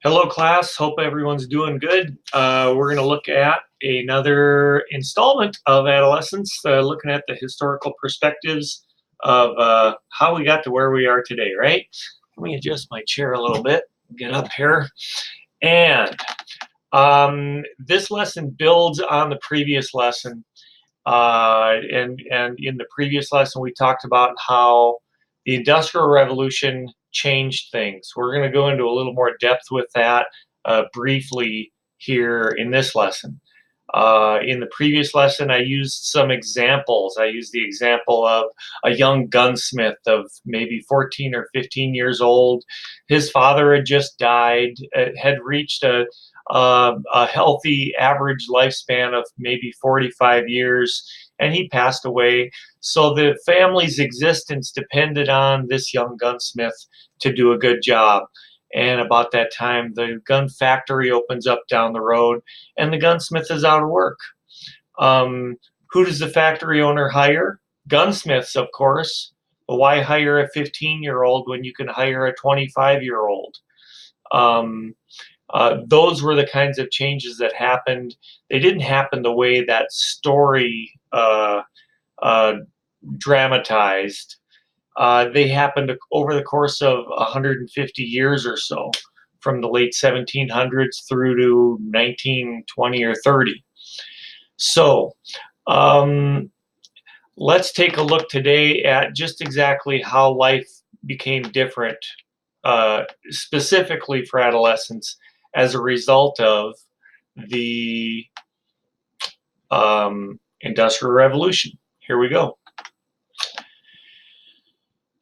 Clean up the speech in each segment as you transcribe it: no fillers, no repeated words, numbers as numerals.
Hello, class. Hope everyone's doing good. We're going to look at another installment of Adolescence, looking at the historical perspectives of how we got to where we are today, right? Let me adjust my chair a little bit, get up here. And this lesson builds on the previous lesson. And in the previous lesson, we talked about how the Industrial Revolution changed things. We're going to go into a little more depth with that briefly here in this lesson. In the previous lesson, I used some examples. I used the example of a young gunsmith of maybe 14 or 15 years old. His father had just died, had reached a healthy average lifespan of maybe 45 years, and he passed away. So the family's existence depended on this young gunsmith to do a good job. And about that time, the gun factory opens up down the road, and the gunsmith is out of work. Who does the factory owner hire? Gunsmiths, of course. But why hire a 15-year-old when you can hire a 25-year-old? Those were the kinds of changes that happened. They didn't happen the way that story dramatized. They happened over the course of 150 years or so, from the late 1700s through to 1920 or 30. So let's take a look today at just exactly how life became different, specifically for adolescents, as a result of the Industrial Revolution. Here we go.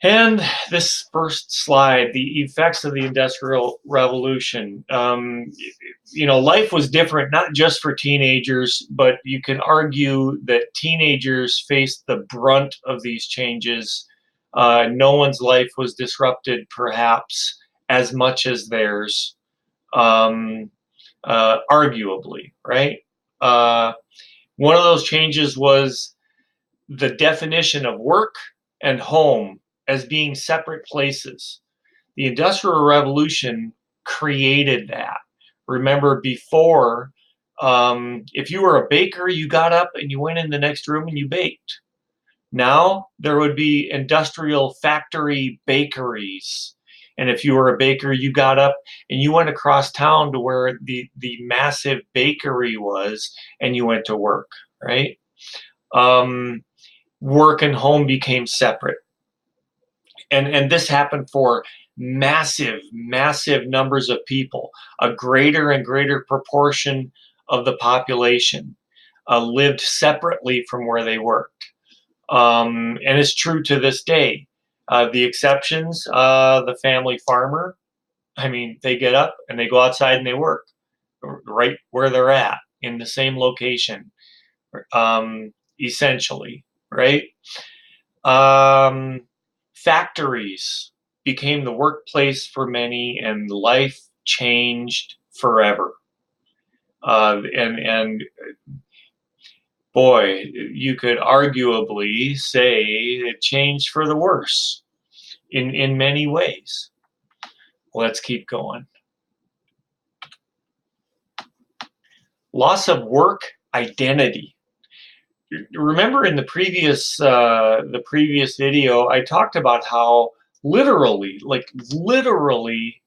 And this first slide, the effects of the Industrial Revolution. Life was different, not just for teenagers, but you can argue that teenagers faced the brunt of these changes. No one's life was disrupted, perhaps, as much as theirs, arguably, right? One of those changes was the definition of work and home as being separate places. The Industrial Revolution created that. Remember, before, if you were a baker, you got up and you went in the next room and you baked. Now there would be industrial factory bakeries. And if you were a baker, you got up and you went across town to where the massive bakery was, and you went to work, right? Work and home became separate. And this happened for massive numbers of people. A greater and greater proportion of the population lived separately from where they worked. And it's true to this day. The exceptions, the family farmer, they get up and they go outside and they work right where they're at, in the same location, essentially, right? Factories became the workplace for many, and life changed forever. And boy, you could arguably say it changed for the worse in many ways. Let's keep going. Loss of work identity. Remember in the previous video, I talked about how literally,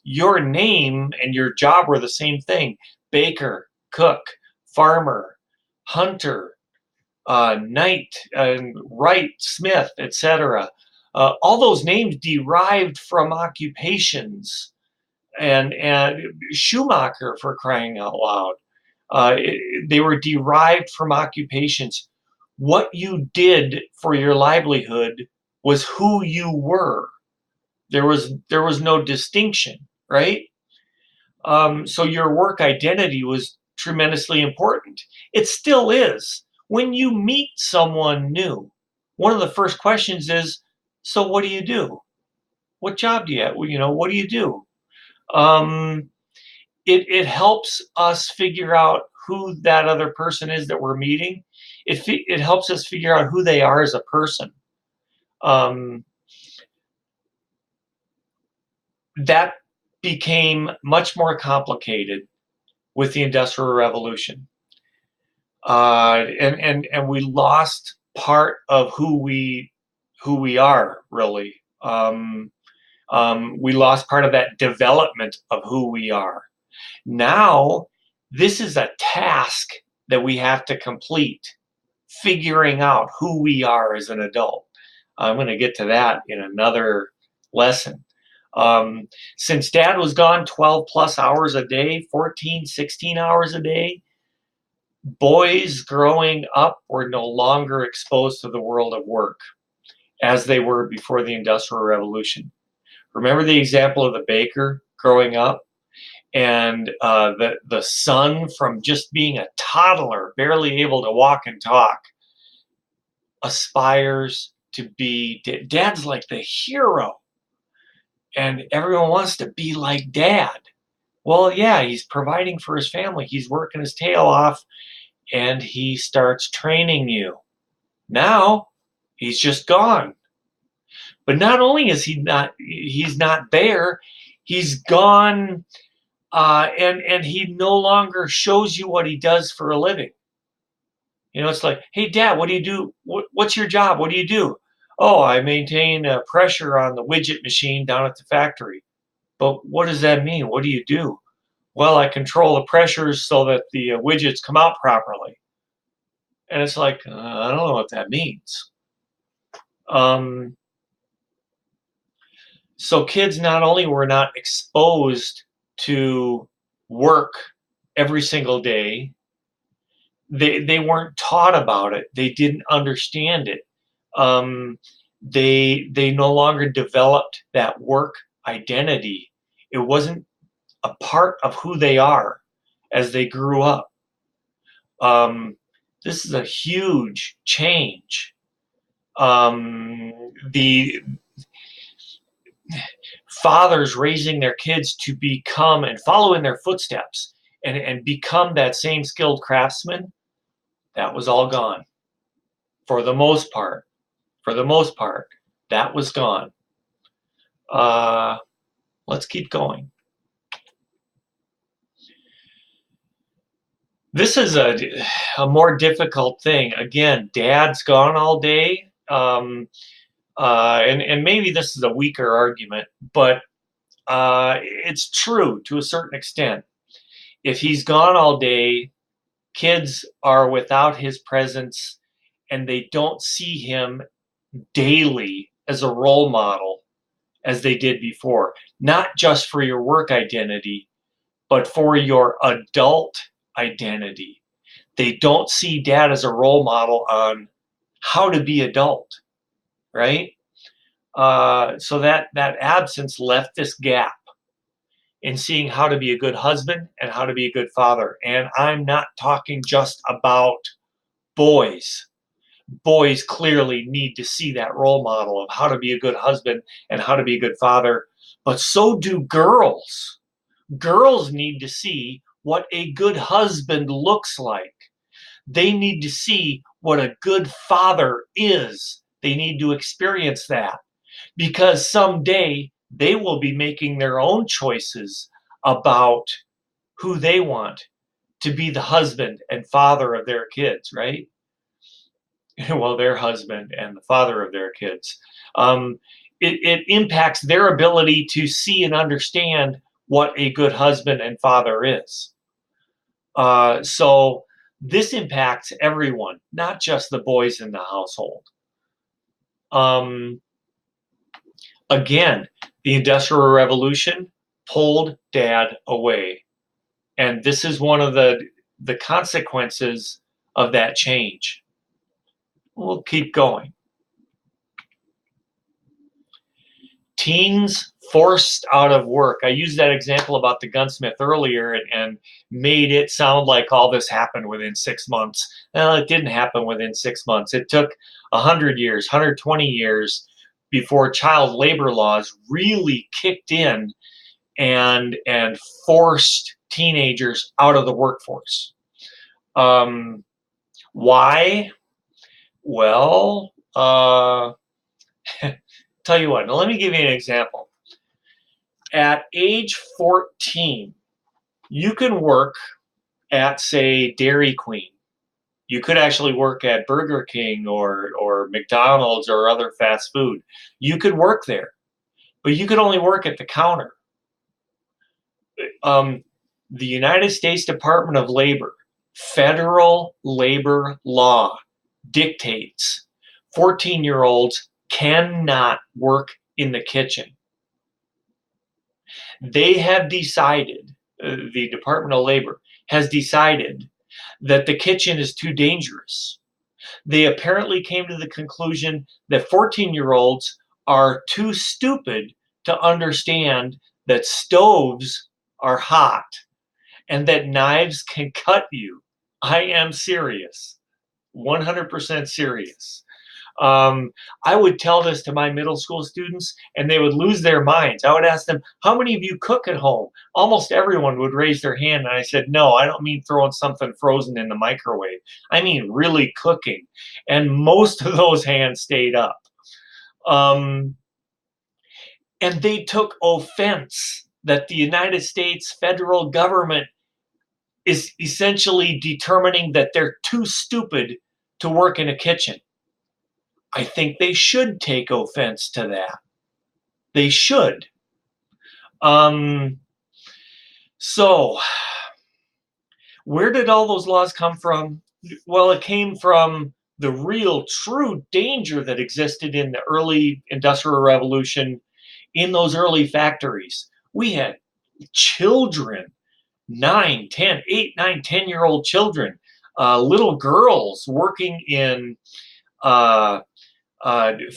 your name and your job were the same thing. Baker, cook, farmer, hunter, knight, wright, smith, etc. All those names derived from occupations, and shoemaker, for crying out loud. They were derived from occupations. What you did for your livelihood was who you were. There was no distinction, right? So your work identity was tremendously important. It still is. When you meet someone new, one of the first questions is, so what do you do? What job do you have? What do you do? It helps us figure out who that other person is that we're meeting. It helps us figure out who they are as a person. That became much more complicated with the Industrial Revolution. And we lost part of who we are, really. We lost part of that development of who we are. Now, this is a task that we have to complete, figuring out who we are as an adult. I'm going to get to that in another lesson. Since dad was gone 12 plus hours a day, 14, 16 hours a day, boys growing up were no longer exposed to the world of work as they were before the Industrial Revolution. Remember the example of the baker growing up? And the son, from just being a toddler, barely able to walk and talk, aspires to be, dad's like the hero. And everyone wants to be like dad. Well, yeah, he's providing for his family. He's working his tail off, and he starts training you. Now, he's just gone. But not only is he's not there, he's gone, and he no longer shows you what he does for a living. It's like, hey, dad, what do you do? What's your job? What do you do? Oh, I maintain pressure on the widget machine down at the factory. But what does that mean? What do you do? Well, I control the pressures so that the widgets come out properly. And it's like, I don't know what that means. So kids not only were not exposed to work every single day, they weren't taught about it. They didn't understand it. They no longer developed that work identity. It wasn't a part of who they are as they grew up. This is a huge change. The fathers raising their kids to become and follow in their footsteps and become that same skilled craftsman, that was all gone. For the most part, that was gone. Let's keep going. This is a more difficult thing. Again, dad's gone all day. And maybe this is a weaker argument, but it's true to a certain extent. If he's gone all day, kids are without his presence, and they don't see him daily as a role model as they did before. Not just for your work identity, but for your adult identity. They don't see dad as a role model on how to be adult, right? So that absence left this gap in seeing how to be a good husband and how to be a good father. And I'm not talking just about boys. Boys clearly need to see that role model of how to be a good husband and how to be a good father, but so do girls. Girls need to see what a good husband looks like. They need to see what a good father is. They need to experience that, because someday they will be making their own choices about who they want to be the husband and father of their kids, right? Well, their husband and the father of their kids. It impacts their ability to see and understand what a good husband and father is. So this impacts everyone, not just the boys in the household. Again, the Industrial Revolution pulled dad away. And this is one of the consequences of that change. We'll keep going. Teens forced out of work. I used that example about the gunsmith earlier and made it sound like all this happened within 6 months. Well, it didn't happen within 6 months. It took 100 years, 120 years before child labor laws really kicked in and forced teenagers out of the workforce. Why? Well, tell you what, now let me give you an example. At age 14, you can work at, say, Dairy Queen. You could actually work at Burger King or McDonald's or other fast food. You could work there, but you could only work at the counter. Um, the United States Department of Labor, federal labor law dictates 14-year-olds cannot work in the kitchen. They have decided, the Department of Labor has decided that the kitchen is too dangerous. They apparently came to the conclusion that 14-year-olds are too stupid to understand that stoves are hot and that knives can cut you. I am serious, 100% serious. I would tell this to my middle school students and they would lose their minds. I would ask them, how many of you cook at home? Almost everyone would raise their hand. And I said, no, I don't mean throwing something frozen in the microwave. I mean really cooking. And most of those hands stayed up. And they took offense that the United States federal government is essentially determining that they're too stupid to work in a kitchen. I think they should take offense to that. They should. So, where did all those laws come from? Well, it came from the real, true danger that existed in the early Industrial Revolution in those early factories. We had children, 9, 10, 8, 9, 10-year-old children, little girls working in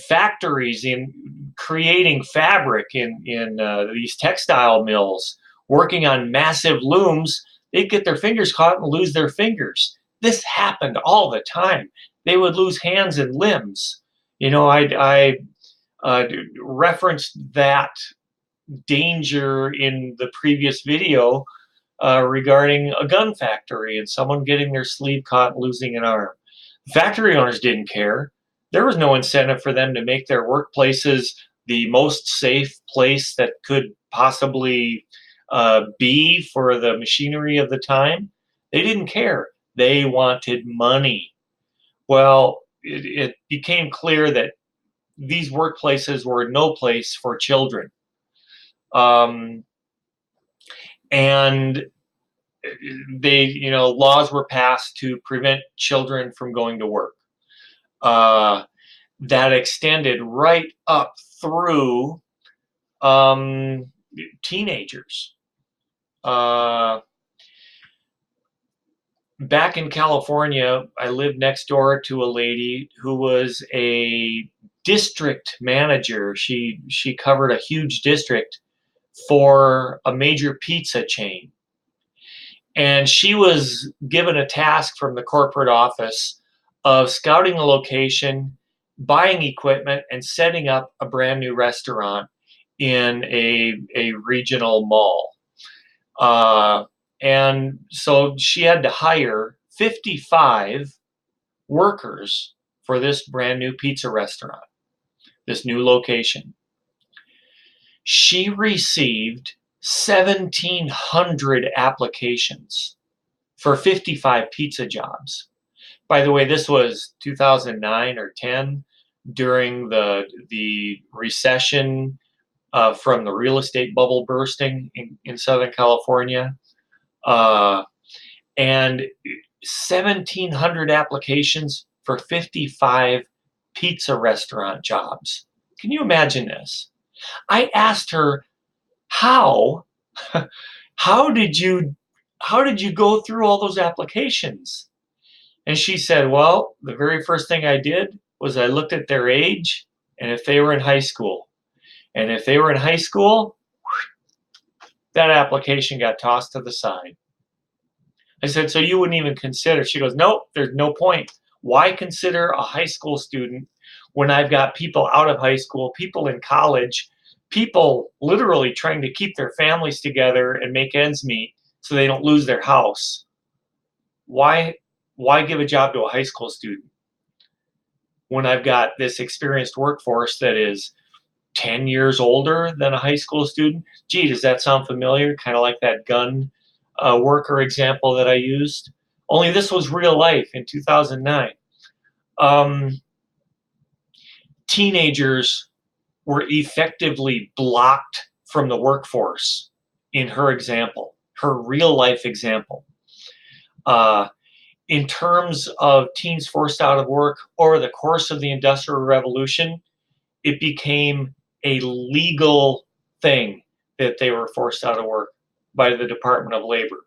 factories in creating fabric in these textile mills, working on massive looms. They'd get their fingers caught and lose their fingers. This happened all the time. They would lose hands and limbs. You know, I referenced that danger in the previous video regarding a gun factory and someone getting their sleeve caught and losing an arm. Factory owners didn't care. There was no incentive for them to make their workplaces the most safe place that could possibly be for the machinery of the time. They didn't care. They wanted money. Well, it became clear that these workplaces were no place for children. And laws were passed to prevent children from going to work. That extended right up through teenagers. Back in California, I lived next door to a lady who was a district manager. She covered a huge district for a major pizza chain. And she was given a task from the corporate office of scouting a location, buying equipment, and setting up a brand new restaurant in a regional mall. And so she had to hire 55 workers for this brand new pizza restaurant, this new location. She received 1,700 applications for 55 pizza jobs. By the way, this was 2009 or 10 during the recession from the real estate bubble bursting in Southern California. And 1,700 applications for 55 pizza restaurant jobs. Can you imagine this? I asked her, how did you go through all those applications? And she said, well, the very first thing I did was I looked at their age and if they were in high school. And if they were in high school, that application got tossed to the side. I said, so you wouldn't even consider? She goes, nope, there's no point. Why consider a high school student when I've got people out of high school, people in college, people literally trying to keep their families together and make ends meet so they don't lose their house? Why give a job to a high school student when I've got this experienced workforce that is 10 years older than a high school student. Gee, does that sound familiar? Kind of like that gun worker example that I used. Only this was real life in 2009. Um, Teenagers were effectively blocked from the workforce in her example, her real life example. Uh, in terms of teens forced out of work over the course of the Industrial Revolution, it became a legal thing that they were forced out of work by the Department of Labor.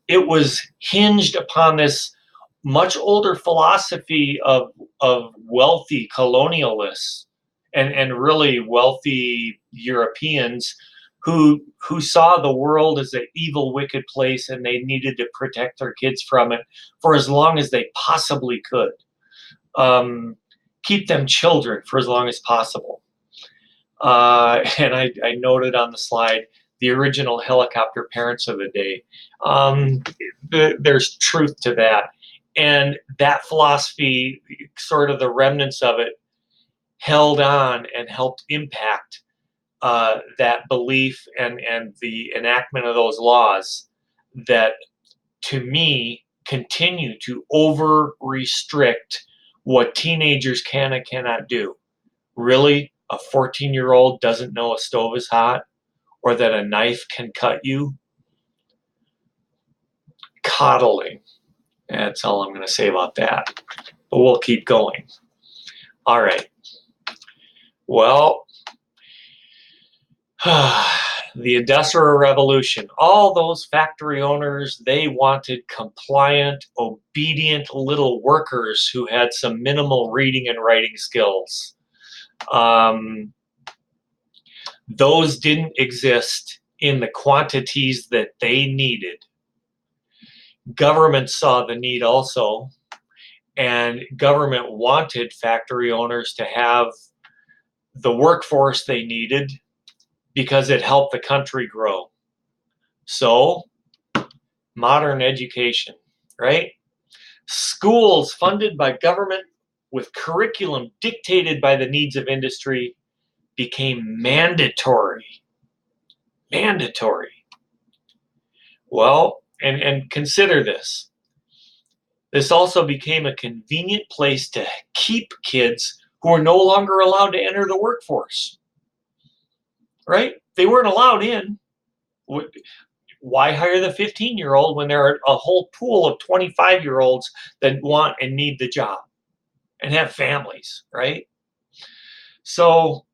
It was hinged upon this much older philosophy of wealthy colonialists and really wealthy Europeans who saw the world as an evil, wicked place, and they needed to protect their kids from it for as long as they possibly could. Keep them children for as long as possible. And I noted on the slide the original helicopter parents of the day. There's truth to that. And that philosophy, sort of the remnants of it, held on and helped impact that belief and the enactment of those laws that, to me, continue to over restrict what teenagers can and cannot do. Really, a 14-year-old doesn't know a stove is hot or that a knife can cut you? Coddling. That's all I'm going to say about that. But we'll keep going. All right. Well, the Industrial Revolution, all those factory owners, they wanted compliant, obedient little workers who had some minimal reading and writing skills. Those didn't exist in the quantities that they needed. Government saw the need also, and government wanted factory owners to have the workforce they needed because it helped the country grow. So, modern education, right? Schools funded by government with curriculum dictated by the needs of industry became mandatory. Mandatory. Well, and consider this. This also became a convenient place to keep kids who are no longer allowed to enter the workforce. Right? They weren't allowed in. Why hire the 15-year-old when there are a whole pool of 25-year-olds that want and need the job and have families, right? So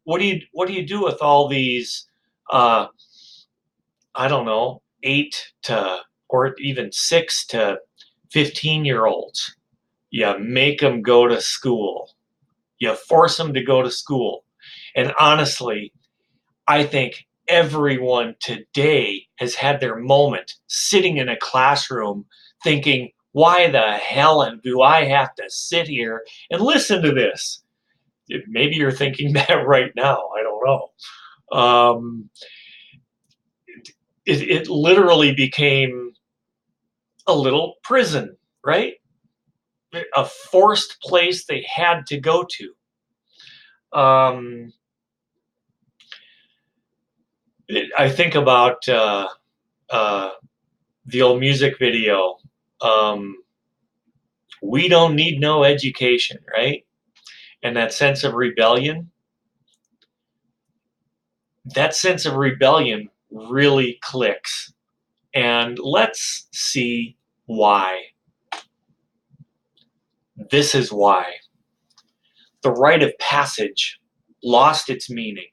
what do you do with all these I don't know, 8 to or even 6 to 15-year-olds? You make them go to school. You force them to go to school. And honestly, I think everyone today has had their moment sitting in a classroom thinking, why the hell do I have to sit here and listen to this? Maybe you're thinking that right now. I don't know. It literally became a little prison, right? A forced place they had to go to. I think about the old music video. We don't need no education, right? And that sense of rebellion. That sense of rebellion really clicks. And let's see why. This is why. The rite of passage lost its meaning.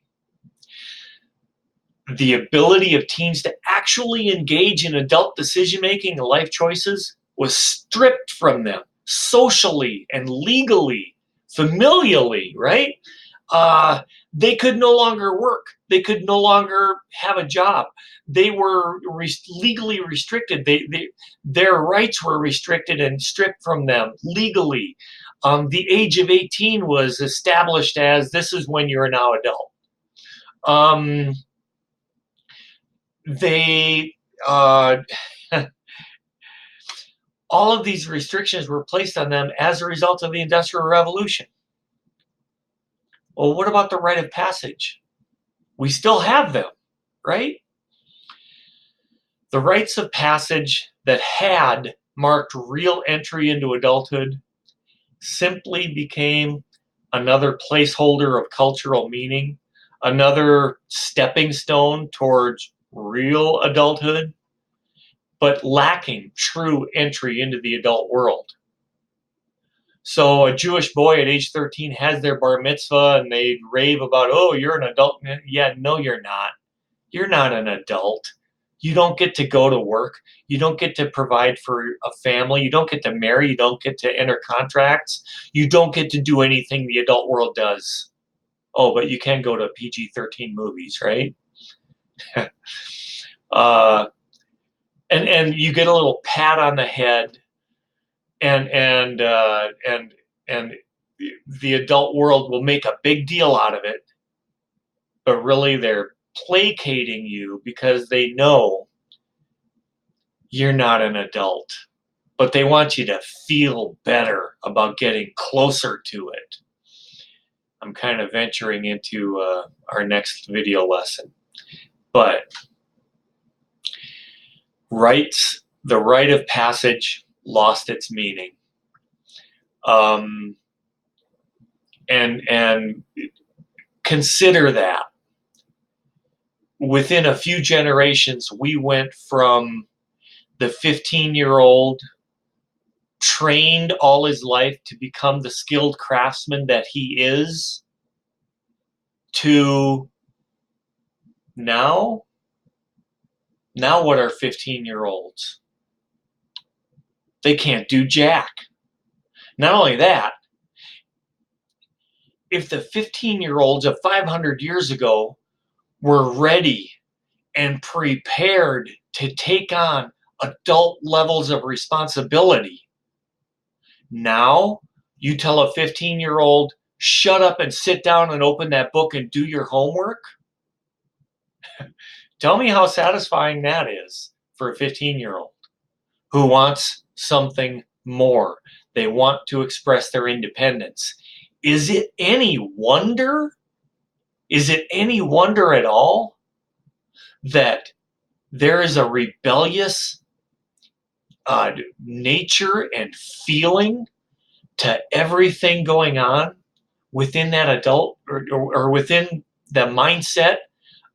The ability of teens to actually engage in adult decision-making and life choices was stripped from them socially and legally, familially, right? They could no longer work. They could no longer have a job. They were legally restricted. Their rights were restricted and stripped from them legally. The age of 18 was established as this is when you're now adult. All of these restrictions were placed on them as a result of the Industrial Revolution. Well, what about the rite of passage? We still have them, right? The rites of passage that had marked real entry into adulthood simply became another placeholder of cultural meaning, another stepping stone towards real adulthood, but lacking true entry into the adult world. So a Jewish boy at age 13 has their bar mitzvah and they rave about, oh, you're an adult. Yeah, no, you're not. You're not an adult. You don't get to go to work. You don't get to provide for a family. You don't get to marry. You don't get to enter contracts. You don't get to do anything the adult world does. Oh, but you can go to PG-13 movies, right? uh, and you get a little pat on the head, and the adult world will make a big deal out of it, but really they're placating you because they know you're not an adult, but they want you to feel better about getting closer to it. I'm kind of venturing into our next video lesson, but the rite of passage lost its meaning. And consider that within a few generations, we went from the 15-year-old trained all his life to become the skilled craftsman that he is, to now what are 15-year-olds? They can't do jack. Not only that, if the 15-year-olds of 500 years ago were ready and prepared to take on adult levels of responsibility, now you tell a 15-year-old, shut up and sit down and open that book and do your homework? Tell me how satisfying that is for a 15-year-old who wants something more. They want to express their independence. Is it any wonder? Is it any wonder at all that there is a rebellious nature and feeling to everything going on within that adult or within the mindset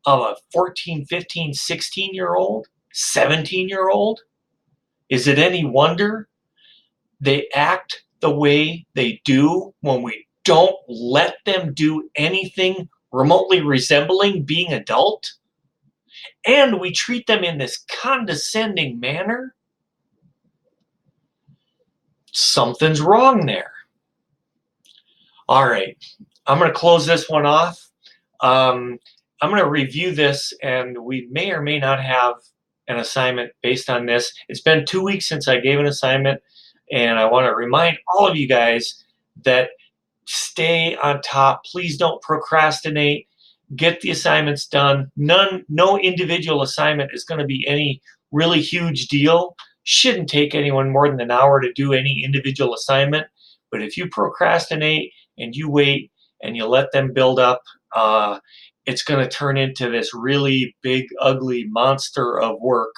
of a 14, 15, 16-year-old, 17-year-old? Is it any wonder they act the way they do when we don't let them do anything remotely resembling being adult? And we treat them in this condescending manner? Something's wrong there. All right, I'm going to close this one off. I'm going to review this, and we may or may not have an assignment based on this. It's been 2 weeks since I gave an assignment, and I want to remind all of you guys that stay on top. Please don't procrastinate. Get the assignments done. No individual assignment is going to be any really huge deal. Shouldn't take anyone more than an hour to do any individual assignment. But if you procrastinate and you wait and you let them build up, it's going to turn into this really big, ugly monster of work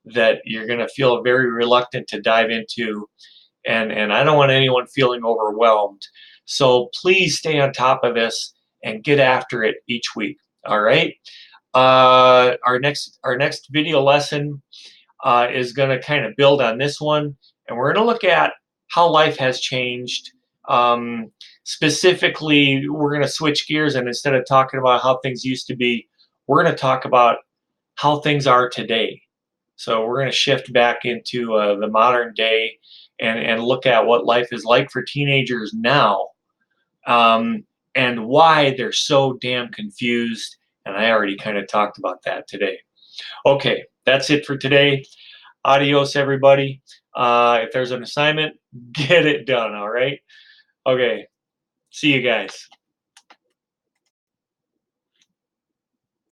that you're going to feel very reluctant to dive into. And I don't want anyone feeling overwhelmed. So please stay on top of this and get after it each week. All right. Our next video lesson is going to kind of build on this one, and we're going to look at how life has changed. Specifically, we're going to switch gears, and instead of talking about how things used to be, we're going to talk about how things are today. So we're going to shift back into the modern day and look at what life is like for teenagers now, and why they're so damn confused. And I already kind of talked about that today. Okay, that's it for today. Adios, everybody. If there's an assignment, get it done, all right? Okay, see you guys.